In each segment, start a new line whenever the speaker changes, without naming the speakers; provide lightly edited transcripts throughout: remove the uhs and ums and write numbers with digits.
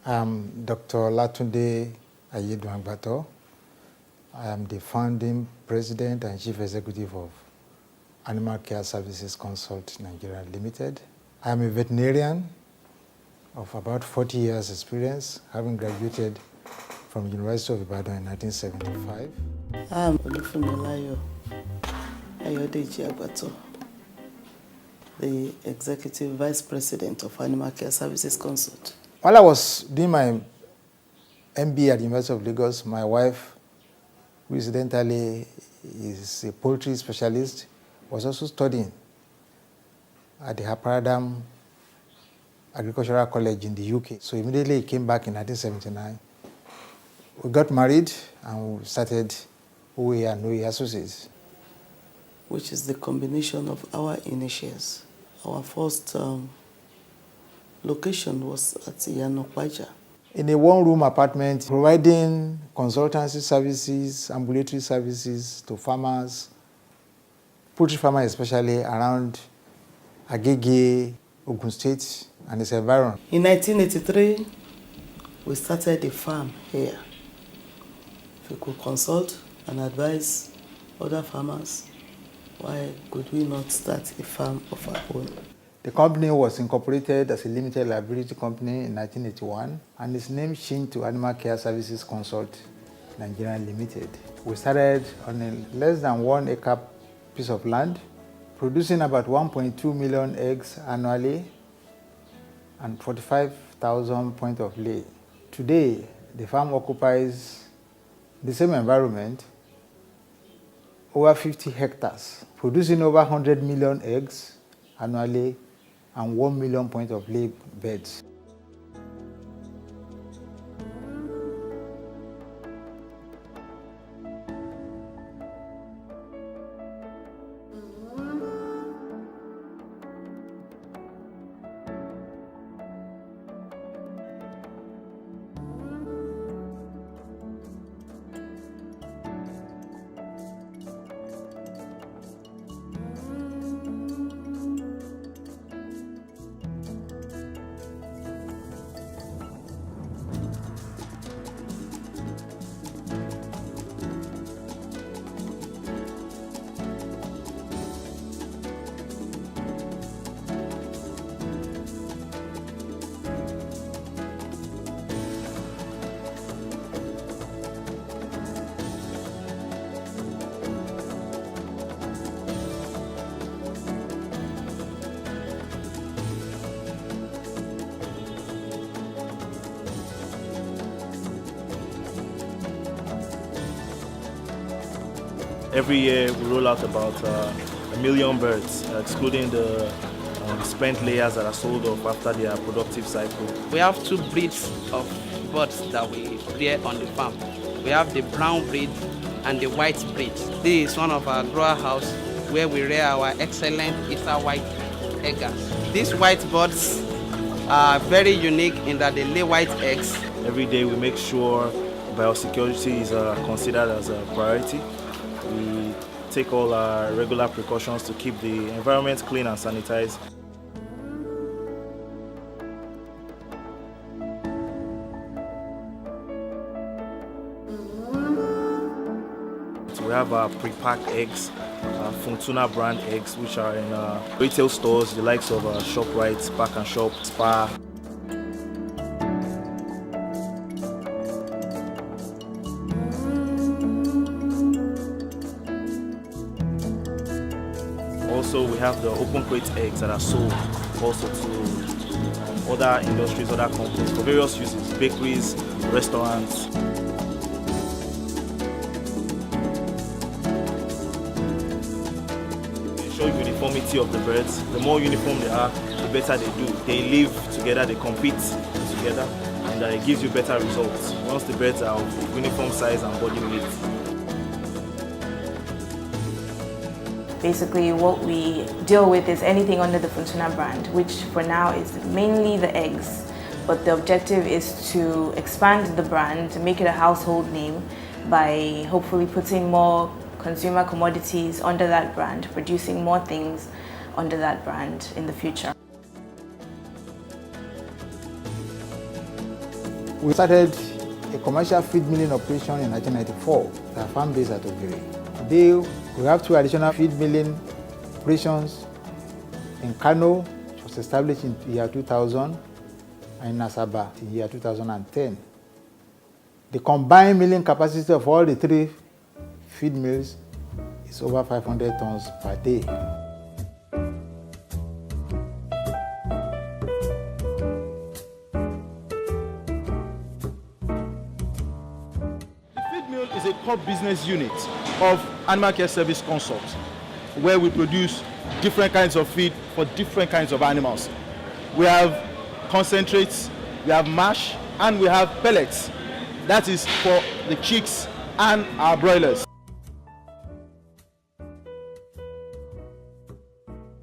I'm Dr. Latunde Ayedwangbato. I am the founding president and chief executive of Animal Care Services Consult Nigeria Limited. I am a veterinarian of about 40 years experience, having graduated from the University of Ibadan in 1975.
I'm Olufunmilayo Ayodeji Agbato, the executive vice president of Animal Care Services Consult.
While I was doing my MBA at the University of Lagos, my wife, who incidentally is a poultry specialist, was also studying at the Haparadam Agricultural College in the UK. So immediately he came back in 1979. We got married and we started OA and OA Associates,
which is the combination of our initials. Our first location was at Iyanokwaja.
In a one-room apartment, providing consultancy services, ambulatory services to farmers, poultry farmers especially around Agege, Ogun State and its environment.
In 1983, we started a farm here. We could consult and advise other farmers. Why could we not start a farm of our own?
The company was incorporated as a limited liability company in 1981 and its name changed to Animal Care Services Consult Nigeria Limited. We started on a less than 1 acre piece of land, producing about 1.2 million eggs annually and 45,000 points of lay. Today, the farm occupies the same environment, over 50 hectares, producing over 100 million eggs annually and 1 million points of lay beds.
Every year we roll out about 1 million birds, excluding the spent layers that are sold off after their productive cycle.
We have 2 breeds of birds that we rear on the farm. We have the brown breed and the white breed. This is one of our grower house where we rear our excellent Easter white eggers. These white birds are very unique in that they lay white eggs.
Every day we make sure biosecurity is considered as a priority. We take all our regular precautions to keep the environment clean and sanitized. We have our pre-packed eggs, Funtuna brand eggs, which are in retail stores, the likes of ShopRite, Pack and Shop, Spar. Also, we have the open crate eggs that are sold also to other industries, other companies for various uses, bakeries, restaurants. They show uniformity of the birds. The more uniform they are, the better they do. They live together, they compete together, and it gives you better results once the birds are of uniform size and body weight.
Basically, what we deal with is anything under the Funtuna brand, which for now is mainly the eggs. But the objective is to expand the brand, to make it a household name by hopefully putting more consumer commodities under that brand, producing more things under that brand in the future.
We started a commercial feed milling operation in 1994 at our farm base at Ogiri. Today, we have 2 additional feed milling operations in Kano, which was established in the year 2000, and in Asaba in the year 2010. The combined milling capacity of all the 3 feed mills is over 500 tons per day.
The feed mill is a core business unit of Animal Care Service Consult, where we produce different kinds of feed for different kinds of animals. We have concentrates, we have mash, and we have pellets. That is for the chicks and our broilers.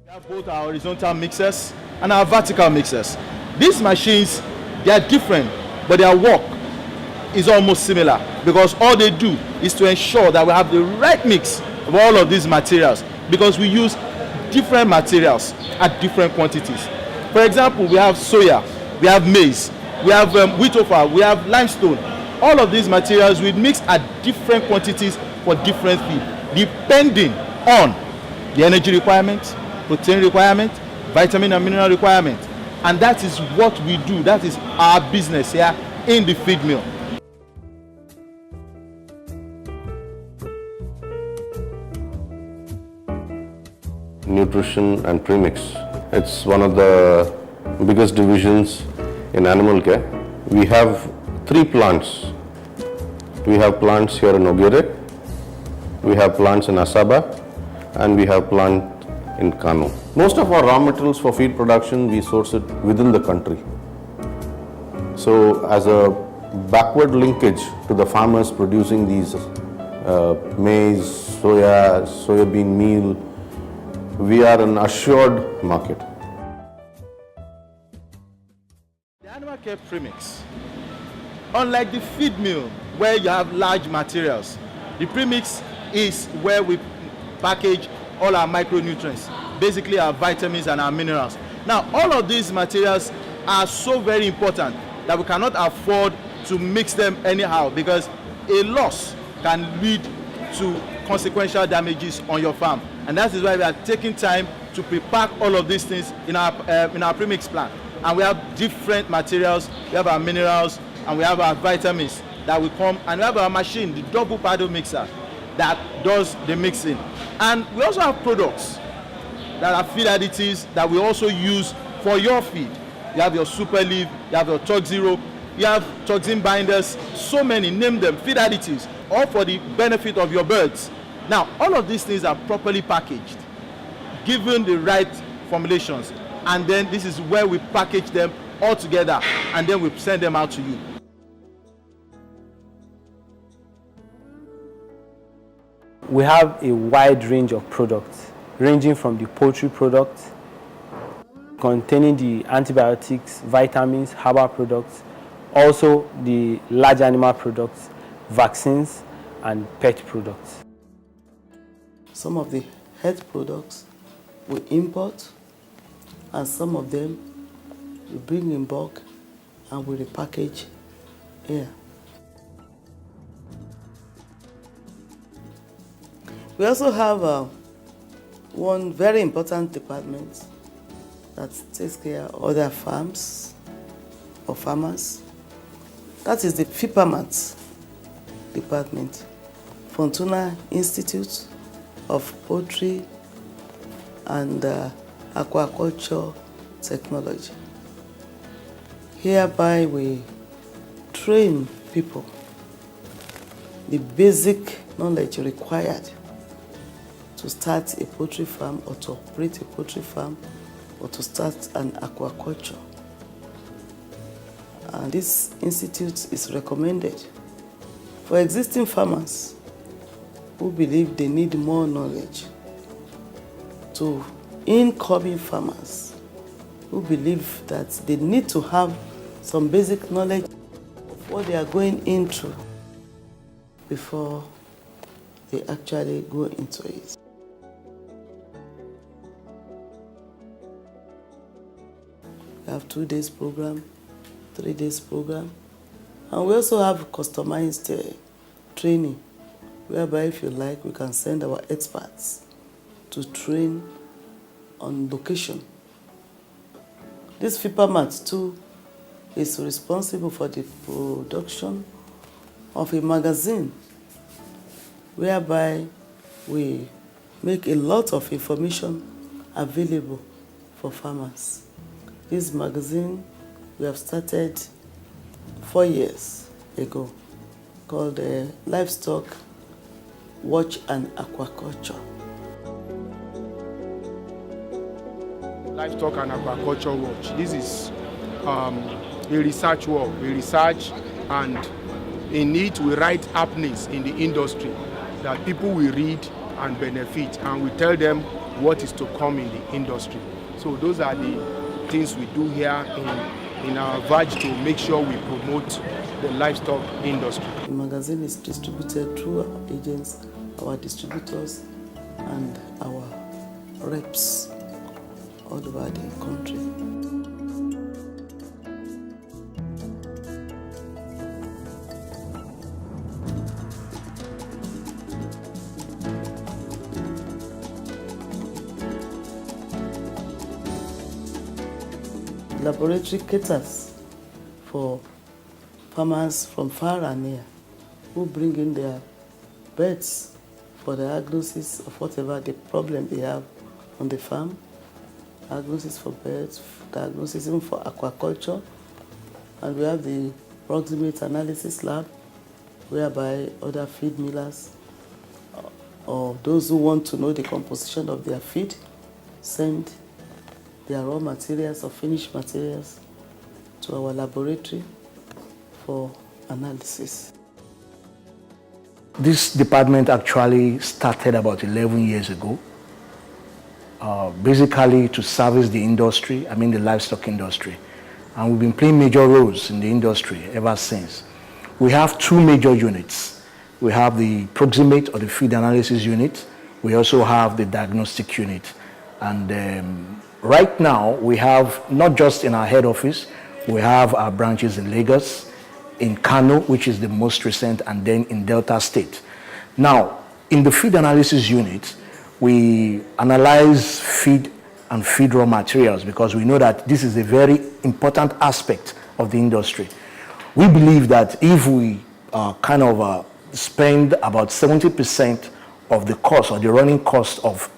We have both our horizontal mixers and our vertical mixers. These machines, they are different, but their work is almost similar, because all they do is to ensure that we have the right mix of all of these materials, because we use different materials at different quantities. For example, we have soya, we have maize, we have wheat offal, we have limestone. All of these materials we mix at different quantities for different feed, depending on the energy requirement, protein requirement, vitamin and mineral requirement. And that is what we do. That is our business here in the feed mill.
Nutrition and premix. It's one of the biggest divisions in animal care. We have 3 plants. We have plants here in Ogiri, we have plants in Asaba, and we have plant in Kano. Most of our raw materials for feed production, we source it within the country. So as a backward linkage to the farmers producing these maize, soya, soybean meal, we are an assured market.
The Animal Care Premix, unlike the feed mill where you have large materials, the premix is where we package all our micronutrients, basically our vitamins and our minerals. Now, all of these materials are so very important that we cannot afford to mix them anyhow, because a loss can lead to consequential damages on your farm. And that is why we are taking time to pre-pack all of these things in our premix plant. And we have different materials, we have our minerals, and we have our vitamins that will come, and we have our machine, the double paddle mixer, that does the mixing. And we also have products that are feed additives that we also use for your feed. You have your Super Leaf, you have your Toxiro, you have toxin binders, so many, name them, feed additives, all for the benefit of your birds. Now, all of these things are properly packaged, given the right formulations, and then this is where we package them all together, and then we send them out to you.
We have a wide range of products, ranging from the poultry products, containing the antibiotics, vitamins, herbal products, also the large animal products, vaccines, and pet products.
Some of the health products we import, and some of them we bring in bulk and we repackage here. We also have one very important department that takes care of other farms or farmers. That is the FIPAMAT department, Fortuna Institute of Poultry and Aquaculture Technology. Hereby we train people the basic knowledge required to start a poultry farm or to operate a poultry farm or to start an aquaculture. And this institute is recommended for existing farmers who believe they need more knowledge, to incoming farmers who believe that they need to have some basic knowledge of what they are going into before they actually go into it. We have 2 days program, 3 days program, And we also have customized training, whereby if you like, we can send our experts to train on location. This FIPAMAT too is responsible for the production of a magazine whereby we make a lot of information available for farmers. This magazine we have started 4 years ago, called Livestock Watch and Aquaculture.
Livestock and Aquaculture Watch. This is a research work. We research, and in it we write happenings in the industry that people will read and benefit, and we tell them what is to come in the industry. So those are the things we do here in our verge to make sure we promote the livestock industry.
The magazine is distributed through our agents, our distributors, and our reps all over the country. Laboratory caters for farmers from far and near who bring in their birds for the diagnosis of whatever the problem they have on the farm. Diagnosis for birds, diagnosis even for aquaculture, and we have the proximate analysis lab whereby other feed millers or those who want to know the composition of their feed send their raw materials or finished materials to our laboratory for analysis.
This department actually started about 11 years ago, basically to service the industry, the livestock industry. And we've been playing major roles in the industry ever since. We have 2 major units. We have the proximate or the feed analysis unit. We also have the diagnostic unit. And right now, we have, not just in our head office, we have our branches in Lagos, in Kano, which is the most recent, and then in Delta State. Now, in the feed analysis unit, we analyze feed and feed raw materials because we know that this is a very important aspect of the industry. We believe that if we spend about 70% of the cost or the running cost of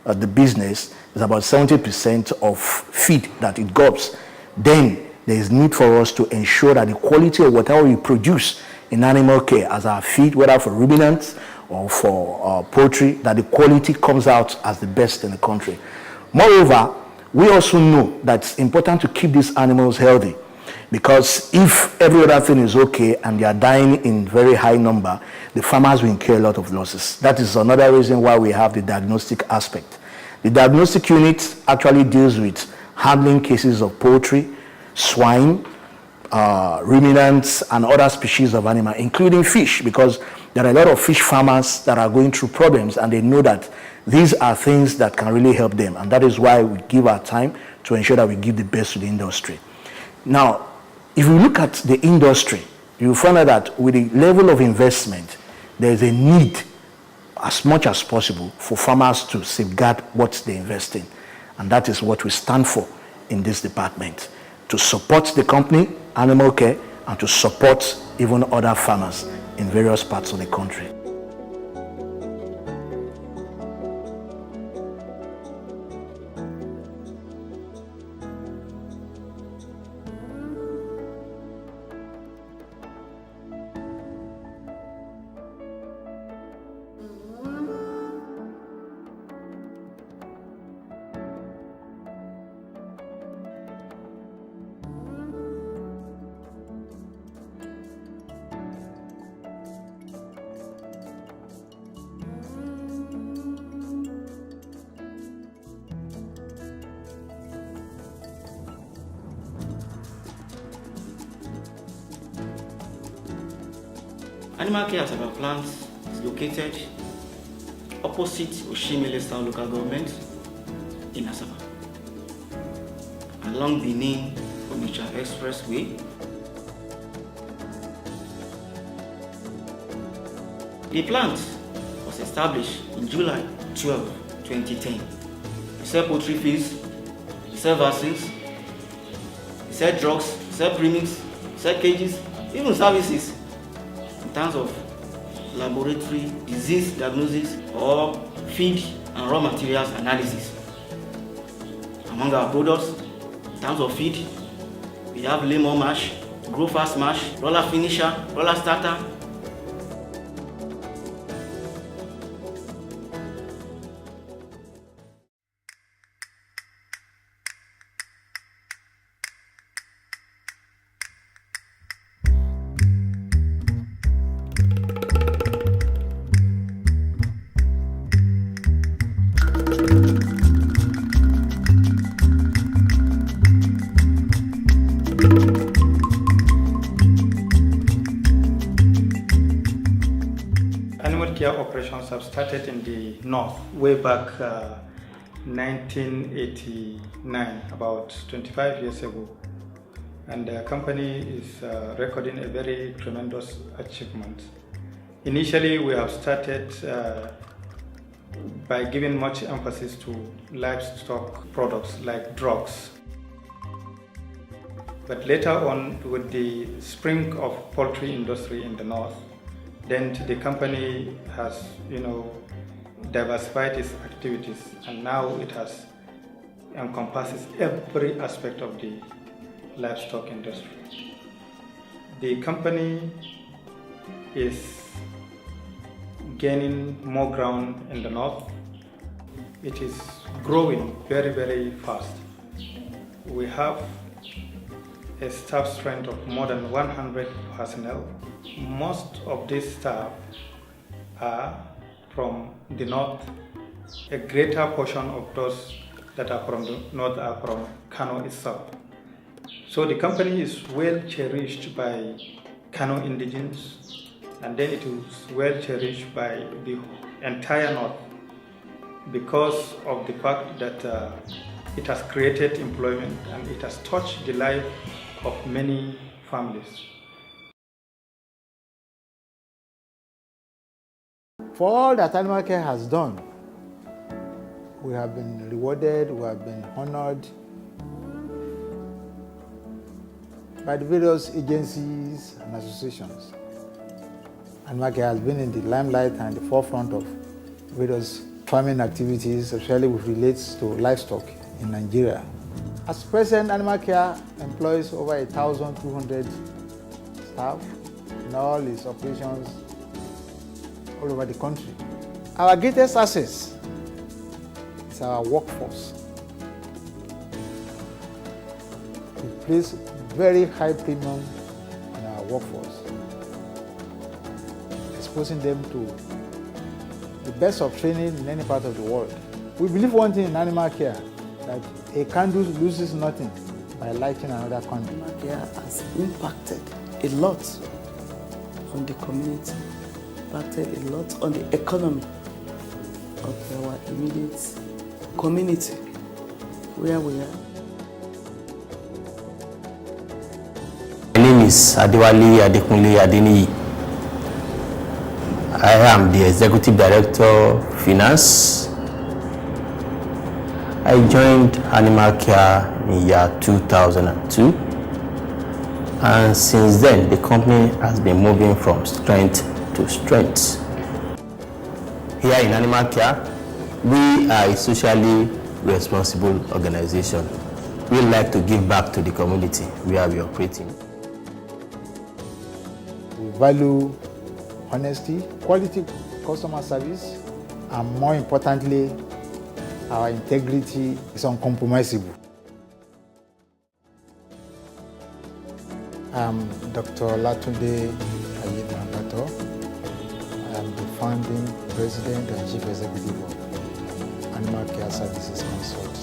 the business, is about 70% of feed that it gobs, then there is need for us to ensure that the quality of whatever we produce in animal care as our feed, whether for ruminants or for poultry, that the quality comes out as the best in the country. Moreover, we also know that it's important to keep these animals healthy, because if every other thing is okay and they are dying in very high number, the farmers will incur a lot of losses. That is another reason why we have the diagnostic aspect. The diagnostic unit actually deals with handling cases of poultry, swine, ruminants, and other species of animal, including fish, because there are a lot of fish farmers that are going through problems, and they know that these are things that can really help them, and that is why we give our time to ensure that we give the best to the industry. Now, if we look at the industry, you find out that with the level of investment, there is a need as much as possible for farmers to safeguard what they invest in, and that is what we stand for in this department, to support the company, Animal Care, and to support even other farmers in various parts of the country.
Animal Care Asaba plant is located opposite Oshimele South Local Government in Asaba, along Benin Onitsha Expressway. The plant was established in July 12, 2010. We sell poultry feeds, we sell vaccines, we sell drugs, we sell premix, we sell cages, even services in terms of laboratory disease diagnosis or feed and raw materials analysis. Among our products, in terms of feed, we have lemon mash, grow fast mash, roller finisher, roller starter.
Animal care operations have started in the north way back 1989, about 25 years ago. And the company is recording a very tremendous achievement. Initially, we have started by giving much emphasis to livestock products like drugs. But later on, with the spring of poultry industry in the north, then the company has, diversified its activities, and now it has encompasses every aspect of the livestock industry. The company is gaining more ground in the north. It is growing very, very fast. We have a staff strength of more than 100 personnel. Most of these staff are from the north. A greater portion of those that are from the north are from Kano itself. So the company is well cherished by Kano indigenes, and then it is well cherished by the entire north because of the fact that it has created employment and it has touched the life of many families.
For all that Animal Care has done, we have been rewarded, we have been honored by the various agencies and associations. Animal Care has been in the limelight and the forefront of various farming activities, especially which relates to livestock in Nigeria. As present, Animal Care employs over 1,200 staff in all its operations all over the country. Our greatest asset is our workforce. We place very high premium on our workforce, exposing them to the best of training in any part of the world. We believe one thing in Animal Care, that a candle loses nothing by lighting another candle.
Animal Care has impacted a lot on the community, impacted a lot on the economy of our immediate community where we are.
My name is Adewale Adekunle Adeniyi. I am the Executive Director of Finance. I joined Animal Care in year 2002, and since then the company has been moving from strength to strength. Here in Animal Care, we are a socially responsible organization. We like to give back to the community where we operate in.
We value honesty, quality customer service, and more importantly, our integrity is uncompromisable. I'm Dr. Olatunde Ayedmabato. I am the founding president and chief executive of Animal Care Services Consult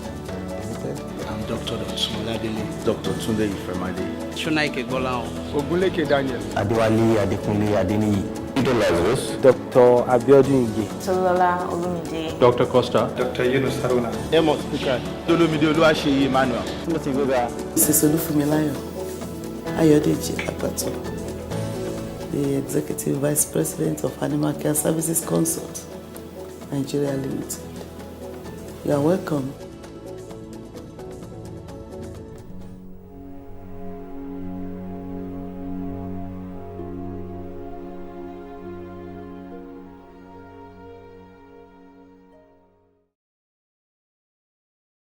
Limited.
I'm Dr. Oladele. Dr. Tunde Ifemade.
Shunaike Golao.
Ogunleke Daniel.
Adewale Adekunle Adeniyi.
Lazarus.
Dr. Abiodun Ige.
Tolola Olumide.
Dr. Costa. Dr. Yunus Haruna.
Amos Speaker. Dolomide Oluwaseyi Emmanuel.
Timothy Goga.
Mrs. Olufumilayo Ayodeji Apato. the Executive Vice President of Animal Care Services Consult, Nigeria Limited. You are welcome.